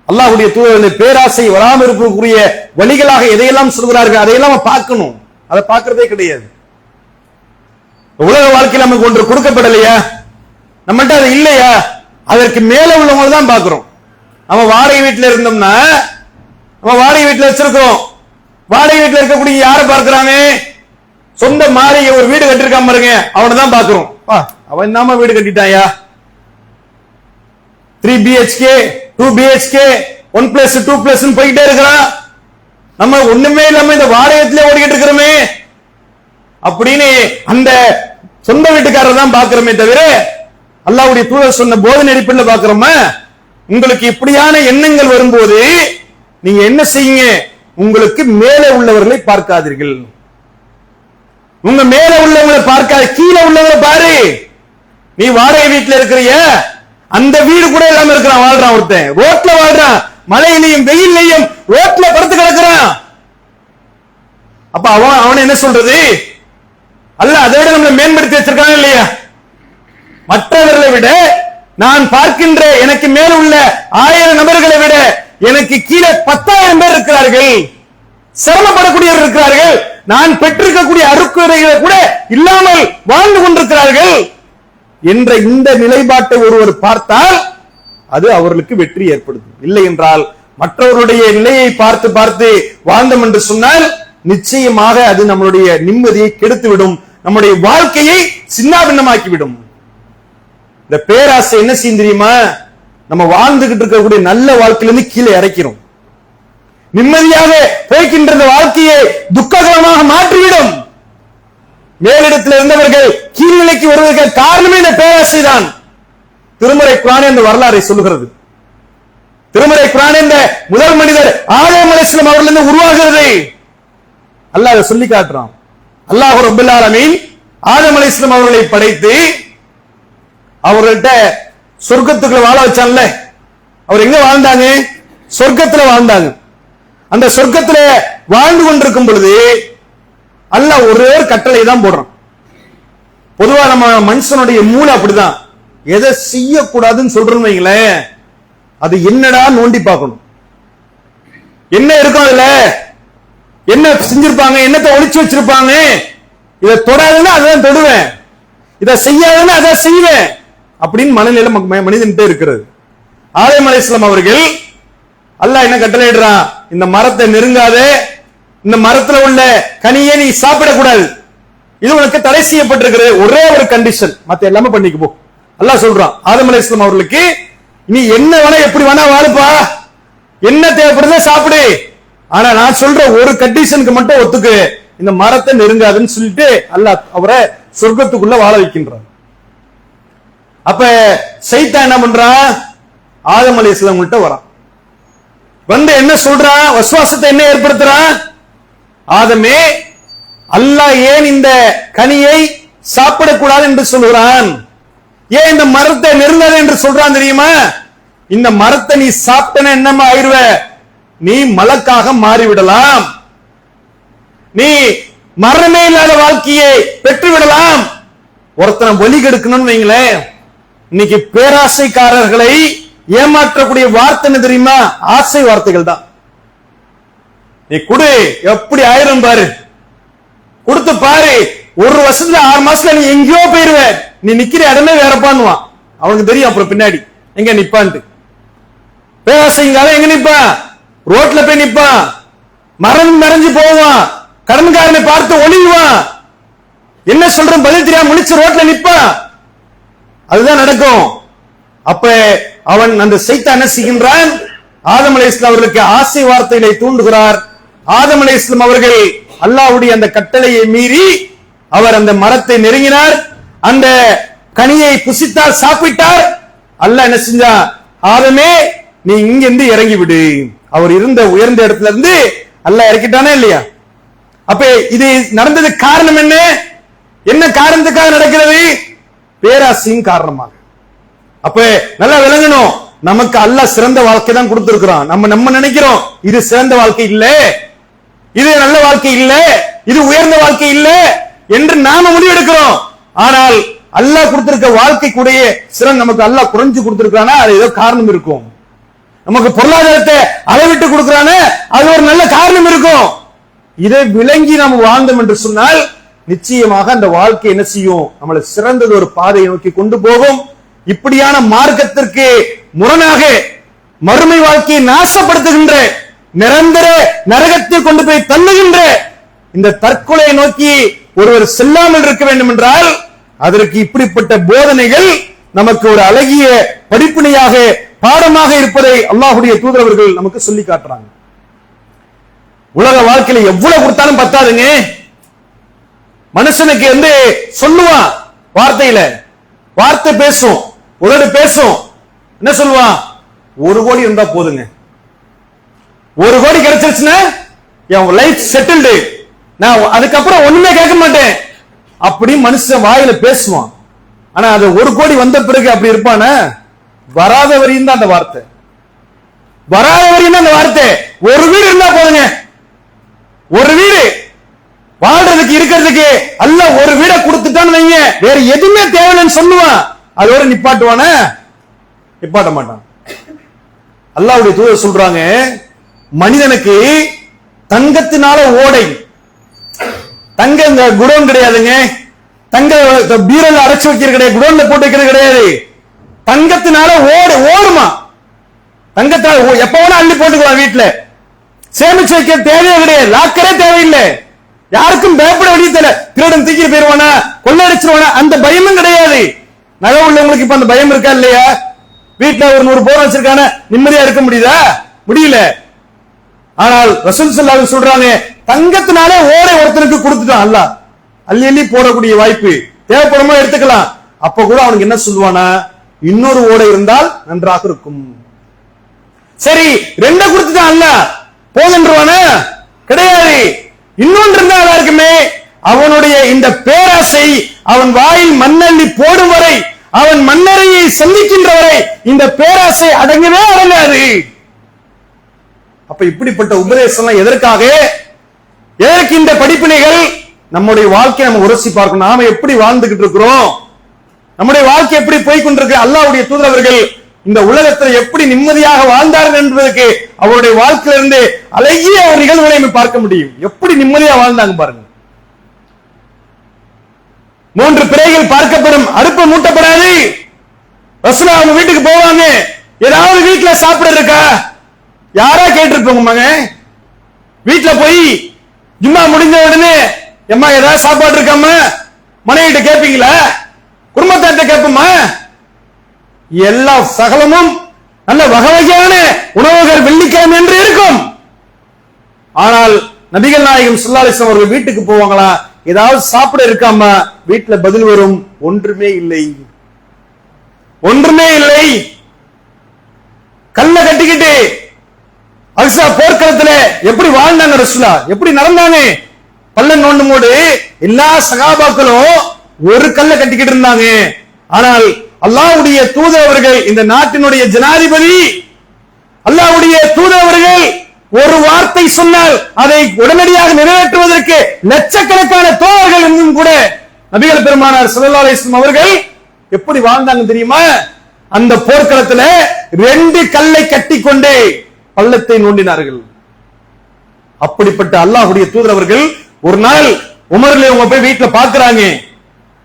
அல்லாஹ்வுடைய தூதர் பேராசை வராமல் இருக்கக்கூடிய வழிகளாக எதையெல்லாம் சொல்கிறார்கள் அதையெல்லாம் பார்க்கணும். அதை பார்க்கறதே கிடையாது. உலக வாழ்க்கையில் நமக்கு ஒன்று கொடுக்கப்படலையா, நம்மகிட்ட அது இல்லையா, அதற்கு மேல உள்ளவங்க தான் பார்க்கிறோம். நம்ம வாடகை வீட்டுல இருந்தோம்னா, நம்ம வாடகை வீட்டுல வச்சிருக்கோம், வாடகை வீட்டுல இருக்கக்கூடிய யாரை பார்க்கிறாங்க? சொந்த மாளிகை ஒரு வீடு கட்டிருக்காம பாருங்க, அவனை தான் பார்க்கிறோம். அவன் நாம வீடு கட்டிட்டாயா, 3 BHK 2 BHK 1+2+ போயிட்டே இருக்கிறான். நம்ம ஒண்ணுமே இல்லாம இந்த வாடகையிலே ஓடிக்கிட்டு இருக்கிறோமே அப்படின்னு அந்த சொந்த வீட்டுக்காரர் தான் பார்க்கிறோமே தவிர அல்லாஹ்வுடைய தூதர் சொன்ன போதனை அடிப்படையில் பார்க்கிறோமா? உங்களுக்கு இப்படியான எண்ணங்கள் வரும்போது நீங்க என்ன செய்யுங்க? உங்களுக்கு மேலே உள்ளவர்களை பார்க்காதீர்கள். உங்க மேல உள்ளவங்களை பார்க்காத, கீழே உள்ளவங்களை பாரு. நீ வாடகை வீட்டுல இருக்கிறிய, அந்த வீடு கூட இல்லாம இருக்கிறான், வாழ்றான் ஒருத்தன், ரோட்ல வாழ்றான், மழையிலையும் வெயிலையும் ரோட்ல படுத்து கிடக்கிறான். அப்ப அவன் என்ன சொல்றது? அல்ல, அதை விட நம்மளை மேம்படுத்தி வச்சிருக்காங்க இல்லையா? மற்றவர்களை விட நான் பார்க்கின்ற எனக்கு மேல உள்ள 1000 நபர்களை விட எனக்கு கீழே 10,000 பேர் இருக்கிறார்கள், சிரமப்படக்கூடியவர்கள் இருக்கிறார்கள். நான் பெற்றிருக்கக்கூடிய அருக்குறைகளை கூட இல்லாமல் வாழ்ந்து கொண்டிருக்கிறார்கள் என்ற இந்த நிலைப்பாட்டை ஒருவர் பார்த்தால் அது அவர்களுக்கு வெற்றி ஏற்படுத்தும். இல்லை என்றால் மற்றவருடைய நிலையை பார்த்து பார்த்து வாழ்ந்தோம் என்று சொன்னால் நிச்சயமாக அது நம்மளுடைய நிம்மதியை கெடுத்துவிடும், நம்முடைய வாழ்க்கையை சின்னாபின்னமாக்கிவிடும். இந்த பேராசை என்ன செய்யும் தெரியுமா? நம்ம வாழ்ந்துகிட்டு இருக்கக்கூடிய நல்ல வாழ்க்கையிலிருந்து கீழே இறக்கிறோம். நிம்மதியாக போய்கின்ற வாழ்க்கையை துக்ககரமாக மாற்றிவிடும். மேலிடத்தில் இருந்தவர்கள் கீழ்நிலைக்கு வருவதற்கு காரணமே இந்த பேராசை தான். திருமறை குர்ஆன் இந்த வரலாறை சொல்லுகிறது. திருமறை குர்ஆன் இந்த முதல் மனிதர் ஆதம் அலைஹிஸ்ஸலாம் அவர்களிருந்து உருவாகிறது. அல்லாஹ் அதை சொல்லி காட்டுறான். அல்லாஹ் ரப்பல் ஆலமீன் ஆதம் அலைஹிஸ்ஸலாம் அவர்களை படைத்து அவர்கள்ட்ட சொர்க்கத்துக்குள்ள வாழ வச்சான்ல. அவர் எங்க வாழ்ந்தாங்க? சொர்க்கத்துல வாழ்ந்தாங்க. அந்த சொர்க்கத்துல வாழ்ந்து கொண்டிருக்கும் பொழுது அல்லாஹ் ஒரே ஒரு கட்டளை தான் போடுறான். பொதுவா நம்ம மனுஷனுடைய மூளை அப்படிதான். எதை செய்யக்கூடாதுன்னு சொல்றோம்னு வைங்களேன், அது என்னடா நோண்டி பார்க்கணும். என்ன இருக்கும் அதுல, என்ன செஞ்சிருப்பாங்க, என்னத்தை ஒளிச்சு வச்சிருப்பாங்க. இதை தொடாதுன்னா அதான் தொடுவேன், இதை செய்யாதுன்னா அதான் செய்வேன் அப்படின்னு மனநிலை மனிதன்கிட்ட இருக்கிறது. ஆதம் அலைஹிஸ்ஸலாம் அவர்கள் அல்லாஹ் என்ன கட்டளையிடுறான், இந்த மரத்தை நெருங்காதே, இந்த மரத்துல உள்ள கனியை நீ சாப்பிடக்கூடாது, இது உனக்கு தடை செய்யப்பட்டிருக்கிறது. ஒரே ஒரு கண்டிஷன், மத்த எல்லாமே பண்ணிக்க போ. அல்லாஹ் சொல்றான் ஆதம் அலைஹிஸ்ஸலாம் அவர்களுக்கு, நீ என்ன வேணா எப்படி வேணா வாழுப்பா, என்ன தேவைப்படுதோ சாப்பிடு, ஆனா நான் சொல்ற ஒரு கண்டிஷனுக்கு மட்டும் ஒத்துக்கு, இந்த மரத்தை நெருங்காதுன்னு சொல்லிட்டு அல்லாஹ் அவரை சொர்க்கத்துக்குள்ள வாழ வைக்கின்றான். அப்ப சைத்தான் என்ன பண்றான், ஆதம் அலைஹிஸ்ஸலாம் கிட்ட வரான். வந்து என்ன சொல்றான், வஸ்வாசத்தை என்ன ஏற்படுத்துறான், ஆதமே அல்லாஹ் ஏன் இந்த கனியை சாப்பிடக்கூடாது என்று சொல்கிறான், ஏன் இந்த மரத்தை நெருங்காது என்று சொல்றான் தெரியுமா? இந்த மரத்தை நீ சாப்பிட்டன என்னமா ஆயிருவ, நீ மலக்காக மாறிவிடலாம், நீ மரணமே இல்லாத வாழ்க்கையை பெற்றுவிடலாம். ஒருத்தனை வழி கெடுக்கணும்னு வைங்களேன், இன்னைக்கு பேராசைக்காரர்களை ஏமாற்றக்கூடிய வார்த்தை என்ன தெரியுமா? ஆசை வார்த்தைகள் தான். நீ குடு, எப்படி ஆயிரும் பாரு, கொடுத்து பாரு, ஒரு வருஷத்துல 6 மாசத்துல நீ எங்கேயோ போயிருவ, நீ நிக்கிற இடமே வேற பண்ணுவான். அவனுக்கு தெரியும் அப்புறம் பின்னாடி எங்க நிப்பான்ட்டு. பேராசைங்கால எங்க நிப்பான், ரோட்ல போய் நிப்பான், மறைஞ்சு போவான், கடன்காரனை பார்த்து ஒளிவான், என்ன சொல்றேன் பதில் தெரியாம முழிச்சு ரோட்ல நிப்பான். அதுதான் நடக்கும். அப்ப அவன் அந்த சைத்தான் என்ன செய்கின்றான், ஆதம் அலைஹிஸ்ஸலாம் அவர்களுக்கு ஆசை வார்த்தைகளை தூண்டுகிறார். ஆதம் அலைஹிஸ்ஸலாம் அவர்கள் அல்லாஹ்வுடைய அந்த கட்டளையை மீறி அவர் அந்த மரத்தை நெருங்கினார், அந்த கனியை புசித்தார், சாப்பிட்டார். அல்லாஹ் என்ன செஞ்சான், ஆதமே நீ இங்கிருந்து இறங்கி விடு. அவர் இருந்த உயர்ந்த இடத்துல இருந்து அல்லாஹ் இறக்கிட்டானே இல்லையா? அப்ப இது நடந்தது காரணம் என்ன, என்ன காரணத்துக்காக நடக்கிறது? பேராசையின் காரணமாக. அப்ப நல்லா விளங்கணும், நமக்கு அல்லாஹ் சிறந்த வாழ்க்கை தான் கொடுத்திருக்கிறான். நம்ம நினைக்கிறோம் இது சிறந்த வாழ்க்கை இல்ல, இது நல்ல வாழ்க்கை இல்ல, இது உயர்ந்த வாழ்க்கை இல்ல என்று நாம முடிவெடுக்கிறோம். ஆனால் அல்லாஹ் கொடுத்திருக்க வாழ்க்கை கூட சிறந்த நமக்கு அல்லாஹ் குறைஞ்சு கொடுத்திருக்கானா, அது ஏதோ காரணம் இருக்கும். நமக்கு பொருளாதாரத்தை அளவிட்டு கொடுக்கிறானே, அது ஒரு நல்ல காரணம் இருக்கும். இதை விளங்கி நாம் வாழ்ந்தோம் என்று சொன்னால் நிச்சயமாக அந்த வாழ்க்கை என்ன செய்யும், நம்மளை சிறந்தது ஒரு பாதையை நோக்கி கொண்டு போகும். இப்படியான மார்க்கத்திற்கு முரணாக மறுமை வாழ்க்கையை நாசப்படுத்துகின்ற, நிரந்தர நரகத்தை கொண்டு போய் தள்ளுகின்ற இந்த தற்கொலையை நோக்கி ஒருவர் செல்லாமல் இருக்க வேண்டும் என்றால் அதற்கு இப்படிப்பட்ட போதனைகள் நமக்கு ஒரு அழகிய படிப்பினையாக பாடமாக இருப்பதை அல்லாஹ்வுடைய தூதர் அவர்கள் நமக்கு சொல்லி காட்டுறாங்க. உலக வாழ்க்கையில எவ்வளவு கொடுத்தாலும் பத்தாதுங்க. மனுஷனுக்கு வந்து சொல்லுவான், வார்த்தையில வார்த்தை பேசும், உதடு பேசும். என்ன சொல்லுவான், 1 கோடி இருந்தா போதுங்க, 1 கோடி கிடைச்சிருச்சுன்னா என் லைஃப் செட்டில்டு, நான் அதுக்கப்புறம் ஒண்ணுமே கேட்க மாட்டேன் அப்படி மனுஷன் வாயில பேசுவான். ஆனா அது 1 கோடி வந்த பிறகு அப்படி இருப்பான, வராத வரையும் தான் அந்த வார்த்தை, வராத வரையும் தான் அந்த வார்த்தை. 1 வீடு இருந்தா போதுங்க, 1 வீடு வாழ்றதுக்கு இருக்கிறதுக்கு அல்லாஹ் 1 வீடை கொடுத்துட்டான்னு வைங்க, வேற எதுவுமே தேவையில்லைன்னு சொல்லுவான். அதோட நிப்பாட்டுவான, நிப்பாட்ட மாட்டான். அல்லாஹ்வுடைய தூதர் சொல்றாங்க, மனிதனுக்கு தங்கத்தினால ஓடை, தங்க இந்த குடோன் கிடையாதுங்க, தங்க பீரல் அரைச்சு வைக்கிறது கிடையாது, குடோன்ல போட்டு வைக்கிறது கிடையாது. தங்கத்தினால ஓடுமா, தங்கத்தால எப்ப வேணா அள்ளி போட்டுக்கலாம், வீட்டுல சேமிச்சு வைக்க தேவையே கிடையாது, லாக்கரே தேவையில்லை, யாருக்கும் பயப்பட வேண்டியதில்லை. திருடன் தூக்கிட்டு போயிருவானா, கொள்ளடிச்சிருவானா, அந்த பயமும் கிடையாது. நகை உள்ளவங்களுக்கு இப்ப அந்த பயம் இருக்கா இல்லையா? வீட்டுல ஒரு 100 பவுன் வச்சிருக்கான நிம்மதியா இருக்க முடியுதா? முடியல. ஆனால் ரசூல் ஸல்லல்லாஹு அலைஹி வஸல்லம் சொல்றாங்க, தங்கத்தினாலே ஓடை ஒருத்தனுக்கு கொடுத்துட்டான் அல்லாஹ். அள்ளி அள்ளி போடக்கூடிய வாய்ப்பு, தேவைப்படுமா எடுத்துக்கலாம். அப்ப கூட அவனுக்கு என்ன சொல்லுவானா, இன்னொரு ஓடை இருந்தால் நன்றாக இருக்கும். சரி, ரெண்ட கொடுத்துட்டான் அல்லாஹ், போதுன்றவானா? கிடையாது, இன்னொன்று இருந்தா நல்லா இருக்குமே. அவனுடைய இந்த பேராசை அவன் வாயில் மண்ணள்ளி போடும் வரை, அவன் மன்னரையை சந்திக்கின்ற வரை இந்த பேராசை அடங்கவே அடங்காது. அப்ப இப்படிப்பட்ட உபதேசம் எதற்காக? எதற்கு இந்த படிப்பினைகள்? நம்முடைய வாழ்க்கையை நம்ம உரசி பார்க்கணும். நாம எப்படி வாழ்ந்துகிட்டு இருக்கிறோம், நம்முடைய வாழ்க்கை எப்படி போய்கொண்டிருக்கு, அல்லாஹ்வுடைய தூதர் அவர்கள் இந்த உலகத்தில் எப்படி நிம்மதியாக வாழ்ந்தார்கள் என்பதற்கு அவருடைய வாழ்க்கையிலிருந்து அழகிய ஒரு நிகழ்வுகளை பார்க்க முடியும். எப்படி நிம்மதியா வாழ்ந்தாங்க பாருங்க. 3 பிறைகள் பார்க்கப்படும், அடுப்பு மூட்டப்படாது. ரசூலா அவங்க வீட்டுக்கு போவாங்க, ஏதாவது வீட்டுல சாப்பிட இருக்கா? யாரா கேட்டிருப்போங்க. வீட்டுல போய் ஜும்மா முடிஞ்ச உடனே எம்மா ஏதாவது சாப்பாடு இருக்காம மனைவிட்ட கேட்பீங்களா? குடும்பத்தார்ட்ட கேட்போமா? எல்லா சகலமும் நல்ல வகை வகையான உணவுகள் வெள்ளிக்கிழமை என்று இருக்கும். ஆனால் நபிகள் நாயகம் ஸல்லல்லாஹு அலைஹி வஸல்லம் அவர்கள் வீட்டுக்கு போவாங்களா, ஏதாவது சாப்பிட இருக்காம? வீட்டுல பதில் வரும், ஒன்றுமே இல்லை, ஒன்றுமே இல்லை. கல்ல கட்டிக்கிட்டு அக்ஸா போர்க்களத்துல எப்படி வாழ்ந்தாங்க ரசூலா, எப்படி நடந்தாங்க? பல்ல நோண்டும் போது எல்லா சகாபாக்களும் ஒரு கல்ல கட்டிக்கிட்டு இருந்தாங்க. ஆனால் அல்லாஹ்வுடைய தூதர் அவர்கள், இந்த நாட்டினுடைய ஜனாதிபதி, அல்லாஹ்வுடைய தூதர் அவர்கள் ஒரு வார்த்தை சொன்னால் அதை உடனடியாக நிறைவேற்றுவதற்கு லட்சக்கணக்கான தோழர்கள் இன்னும் கூட நபிகள் பெருமானார் ஸல்லல்லாஹு அலைஹி வஸல்லம் அவர்கள் எப்படி வாழ்ந்தாங்க தெரியுமா? அந்த போர்க்களத்துல 2 கல்லை கட்டிக்கொண்டே பள்ளத்தை நோண்டினார்கள். அப்படிப்பட்ட அல்லாஹ்வுடைய தூதர் அவர்கள் ஒரு நாள் உமர்ல அவங்க போய் வீட்டுல பார்க்கிறாங்க.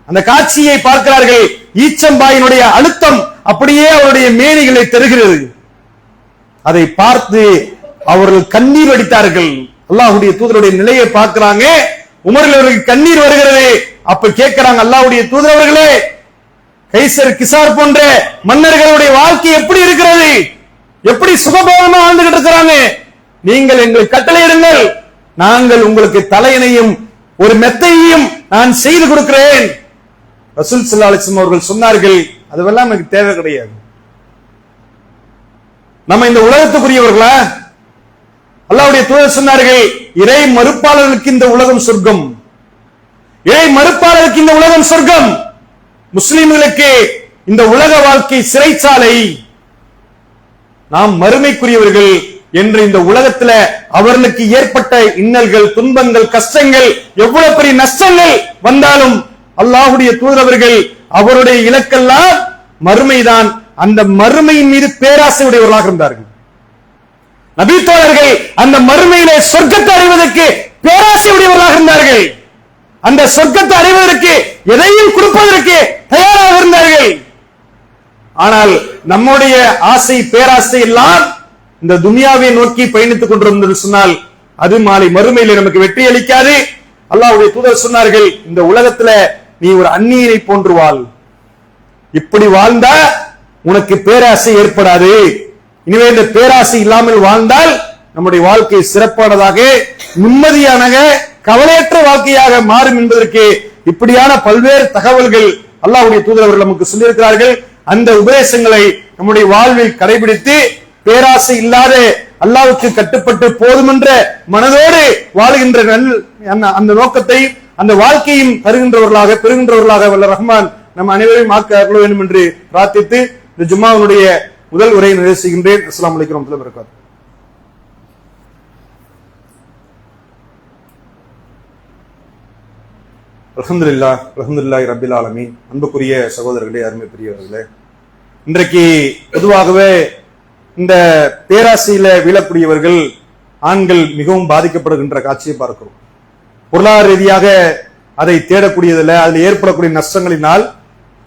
அந்த காட்சியை பார்க்கிறார்கள். ஈச்சம்பாயினுடைய அழுத்தம் அப்படியே அவருடைய மேனிகளை தருகிறது. அதை பார்த்து அவர்கள் கண்ணீர் வடித்தார்கள். அல்லாஹ்வுடைய தூதருடைய நிலையை பார்க்கிறாங்க. உமரில் அவர்களுக்கு கண்ணீர் வருகிறது. அப்ப கேட்கிறாங்க, அல்லாஹ்வுடைய தூதர் அவர்களே, கைசர் கிசார் போன்ற மன்னர்களுடைய வாழ்க்கை எப்படி இருக்கிறது, எப்படி சுகபோகமா வாழ்ந்துகிட்டு இருக்கிறாங்க? நீங்கள் எங்களுக்கு கட்டளையிடுங்கள், நாங்கள் உங்களுக்கு தலையணையும் ஒரு மெத்தையையும் நான் செய்து கொடுக்கிறேன். ரசூல் ஸல்லல்லாஹு அலைஹி வஸல்லம் அவர்கள் சொன்னார்கள், அதுவெல்லாம் எனக்கு தேவை கிடையாது. நம்ம இந்த உலகத்துக்குரியவர்களா? அல்லாஹ்வுடைய தூதர் சொன்னார்கள், இறை மறுப்பாளர்களுக்கு இந்த உலகம் சொர்க்கம், இறை மறுப்பாளருக்கு இந்த உலகம் சொர்க்கம், முஸ்லிம்களுக்கு இந்த உலக வாழ்க்கை சிறைச்சாலை, நாம் மறுமைக்குரியவர்கள் என்று இந்த உலகத்துல அவர்களுக்கு ஏற்பட்ட இன்னல்கள், துன்பங்கள், கஷ்டங்கள், எவ்வளவு பெரிய நஷ்டங்கள் வந்தாலும் அல்லாஹ்வுடைய தூதர் அவர்கள் அவருடைய இலக்கெல்லாம் மறுமைதான். அந்த மறுமையின் மீது பேராசை உடையவர்களாக இருந்தார்கள். நபி தோழர்கள் அந்த மறுமையிலே சொர்க்கத்தை அடைவதற்கு பேராசை உடையவர்களாக இருந்தார்கள். அந்த சொர்க்கத்தை அடைவதற்கு எதையும் கொடுப்பதற்கு தயாராக இருந்தார்கள். ஆனால் நம்முடைய ஆசை, பேராசை எல்லாம் இந்த துனியாவை நோக்கி பயணித்துக் கொண்டிருந்தது சொன்னால் அது மாலை மறுமையிலே நமக்கு வெற்றி அளிக்காது. அல்லாஹ்வுடைய தூதர் சொன்னார்கள், இந்த உலகத்துல நீ ஒரு அந்நியனை போன்று வாழ், இப்படி வாழ்ந்தா உனக்கு பேராசை ஏற்படாது. இனிமே இந்த பேராசை இல்லாமல் வாழ்ந்தால் நம்முடைய வாழ்க்கை சிறப்பானதாக, நிம்மதியான, கவலையற்ற வாழ்க்கையாக மாறும் என்பதற்கு இப்படியான பல்வேறு தகவல்கள் அல்லாஹ்வுடைய தூதர் அவர்கள் நமக்கு சொல்லியிருக்கிறார்கள். அந்த உபதேசங்களை நம்முடைய வாழ்வில் கடைபிடித்து பேராசை இல்லாத, அல்லாஹ்வுக்கு கட்டுப்பட்டு போதுமென்ற மனதோடு வாழுகின்ற அந்த நோக்கத்தை, அந்த வாழ்க்கையும் தருகின்றவர்களாக, பெறுகின்றவர்களாக வல்ல ரஹ்மான் நம் அனைவரையும் ஆக்க அருள வேண்டும் என்று பிரார்த்தித்து இந்த ஜும்மாவுடைய முதல் உரையை நிறைவு செய்கின்றேன். அஸ்ஸலாமு அலைக்கும் வரஹ்மத்துல்லாஹி வபரகாத்துஹு. அல்ஹம்துலில்லாஹி ரப்பில் ஆலமீன். அன்புக்குரிய சகோதரர்களே, அருமை பெரியவர்களே, இன்றைக்கு பொதுவாகவே இந்த பேராசையில வீழக்கூடியவர்கள் ஆண்கள் மிகவும் பாதிக்கப்படுகின்ற காட்சியை பார்க்கிறோம். பொருளாதார ரீதியாக அதை தேடக்கூடியதில் அதில் ஏற்படக்கூடிய நஷ்டங்களினால்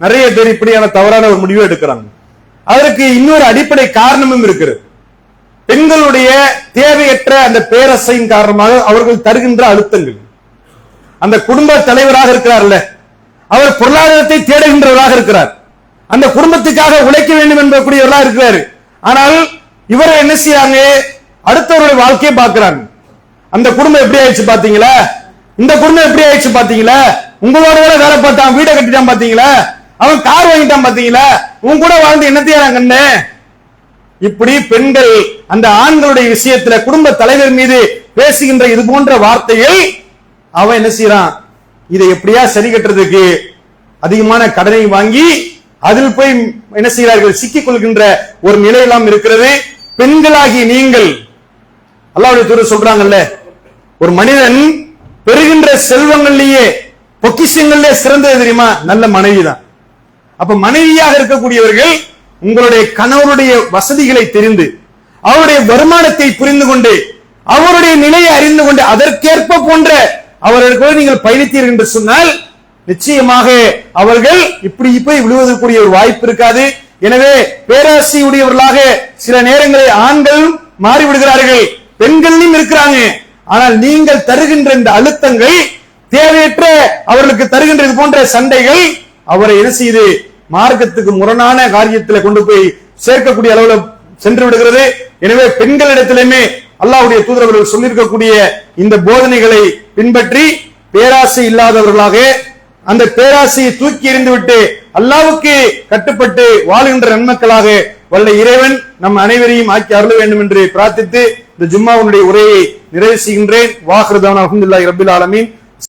நிறைய பேர் இப்படியான தவறான ஒரு முடிவை எடுக்கிறாங்க. அதற்கு இன்னொரு அடிப்படை காரணமும் இருக்கிறது. பெண்களுடைய தேவையற்ற அந்த பேராசையின் காரணமாக அவர்கள் தருகின்ற அழுத்தங்கள். அந்த குடும்ப தலைவராக இருக்கிறார்ல, அவர் பொருளாதாரத்தை தேடுகின்றவராக இருக்கிறார், அந்த குடும்பத்துக்காக உழைக்க வேண்டும் என்பக்கூடியவர்களாக இருக்கிறார். ஆனால் இவர் என்ன செய்யாங்க, அடுத்தவருடைய வாழ்க்கையை பார்க்கிறாங்க. அந்த குடும்பம் எப்படி ஆயிடுச்சு பாத்தீங்களா, இந்த குடும்பம் எப்படி ஆயிடுச்சு பாத்தீங்களா, உங்களோட வேலை பார்த்தான், வீடை கட்டிட்டான் பாத்தீங்களா, அவன் கார் வாங்கிட்டான் பாத்தீங்களா, உன் கூட வாழ்ந்து என்னத்தையா கண்ணு. இப்படி பெண்கள் அந்த ஆண்களுடைய விஷயத்துல குடும்ப தலைவர் மீது பேசுகின்ற இது போன்ற வார்த்தையை அவன் என்ன செய்யறான், இதை எப்படியா சரி கட்டுறதுக்கு அதிகமான கடனை வாங்கி அதில் போய் என்ன செய்கிறார்கள், சிக்கிக் கொள்கின்ற ஒரு நிலையெல்லாம் இருக்கிறது. பெண்களாகி நீங்கள், அல்லாஹ்வுடைய தூதர் சொல்றாங்கல்ல, ஒரு மனிதன் பெறுகின்ற செல்வங்கள்லயே பொக்கிஷங்கள்ல சிறந்தது தெரியுமா, நல்ல மனைவி தான். அப்ப மனைவியாக இருக்கக்கூடியவர்கள் உங்களுடைய கணவருடைய வசதிகளை தெரிந்து, அவருடைய வருமானத்தை புரிந்து கொண்டு, அவருடைய நிலையை அறிந்து கொண்டு, அதற்கேற்ப போன்ற அவர்களுக்கு நீங்கள் பயணித்தீர்கள் என்று சொன்னால் நிச்சயமாக அவர்கள் இப்படி போய் விழுவதற்குரிய ஒரு வாய்ப்பு இருக்காது. எனவே பேராசையுடையவர்களாக சில நேரங்களில் ஆண்கள் மாறிவிடுகிறார்கள், பெண்களும் இருக்கிறாங்க. ஆனால் நீங்கள் தருகின்ற இந்த அழுத்தங்கள், தேவையற்ற அவர்களுக்கு தருகின்ற இது போன்ற சண்டைகள் அவரை என்ன செய்து மார்க்கத்துக்கு முரணான காரியத்தில் கொண்டு போய் சேர்க்கக்கூடிய அளவுல சென்று விடுகிறது. எனவே பெண்களிடத்திலுமே அல்லாஹ்வுடைய தூதர் அவர்கள் சொல்லியிருக்கக்கூடிய இந்த போதனைகளை பின்பற்றி பேராசை இல்லாதவர்களாக, அந்த பேராசையை தூக்கி எறிந்துவிட்டு அல்லாஹ்வுக்கு கட்டுப்பட்டு வாழ்கின்ற நன்மக்களாக வல்ல இறைவன் நம் அனைவரையும் ஆக்கி அருள வேண்டும் என்று பிரார்த்தித்து இந்த ஜும்மாவுடைய உரையை நிறைவு செய்கின்றேன். வாஹிரு தஅவானா அல்ஹம்துலில்லாஹி ரப்பில் ஆலமீன்.